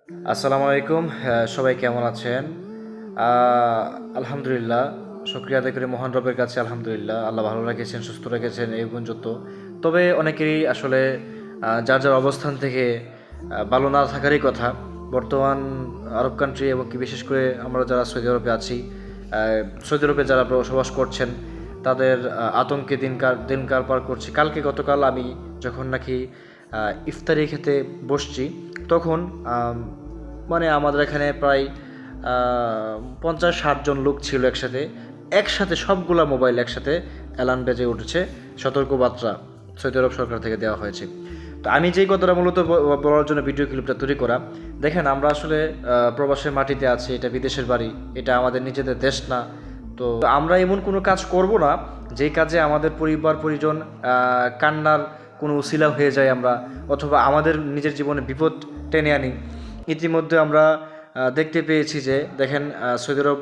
আসসালামু আলাইকুম। সবাই কেমন আছেন? আলহামদুলিল্লাহ। শুকরিয়া আদায় করি মহান রবের কাছে আলহামদুলিল্লাহ। আল্লাহ ভালো রেখেছেন, সুস্থ রেখেছেন এই পর্যন্ত। তবে অনেকেরই আসলে যার অবস্থান থেকে ভালো না থাকারই কথা। বর্তমান আরব কান্ট্রি এবং কি বিশেষ করে আমরা যারা সৌদি আরবে আছি, সৌদি আরবে যারা বসবাস করছেন তাদের আতঙ্কে দিনকাল পার করছি। গতকাল আমি যখন নাকি ইফতারি খেতে বসছি তখন মানে আমাদের এখানে প্রায় ৫০-৬০ জন লোক ছিল একসাথে। একসাথে সবগুলা মোবাইল একসাথে অ্যালার্ম বেজে উঠেছে, সতর্কবার্তা সৌদি আরব সরকার থেকে দেওয়া হয়েছে। তো আমি যেই কথাটা মূলত বলার জন্য ভিডিও ক্লিপটা তৈরি করা, দেখেন আমরা আসলে প্রবাসের মাটিতে আছি, এটা বিদেশের বাড়ি, এটা আমাদের নিজেদের দেশ না। তো আমরা এমন কোনো কাজ করব না যেই কাজে আমাদের পরিবার পরিজন কান্নার কোনো উসিলা হয়ে যায় আমরা, অথবা আমাদের নিজের জীবনে বিপদ টেনে আনি। ইতিমধ্যে আমরা দেখতে পেয়েছি যে দেখেন সৌদি আরব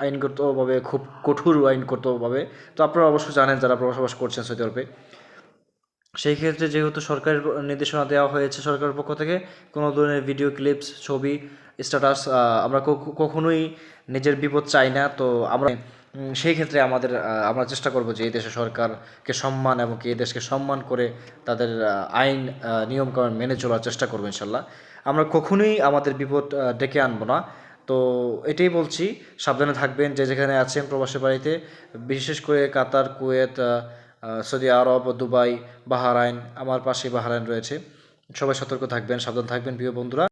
আইনগতভাবে খুব কঠোর আইনগতভাবে। তো আপনারা অবশ্যই জানেন যারা বসবাস করছেন সৌদি আরবে। সেই ক্ষেত্রে যেহেতু সরকারের নির্দেশনা দেওয়া হয়েছে সরকারের পক্ষ থেকে, কোনো ধরনের ভিডিও ক্লিপস, ছবি, স্ট্যাটাস আমরা কখনোই নিজের বিপদ চাই না। তো আমরা সেই ক্ষেত্রে আমরা চেষ্টা করব যে এই দেশের সরকারকে সম্মান এবং কি এই দেশকে সম্মান করে তাদের আইন নিয়মকানুন মেনে চলার চেষ্টা করবো ইনশাল্লাহ। আমরা কখনোই আমাদের বিপদ ডেকে আনবো না। তো এটাই বলছি, সাবধানে থাকবেন যে যেখানে আছেন প্রবাসী বাড়িতে, বিশেষ করে কাতার, কুয়েত, সৌদি আরব, দুবাই, বাহরাইন, আমার পাশে বাহরাইন রয়েছে। সবাই সতর্ক থাকবেন, সাবধান থাকবেন প্রিয় বন্ধুরা।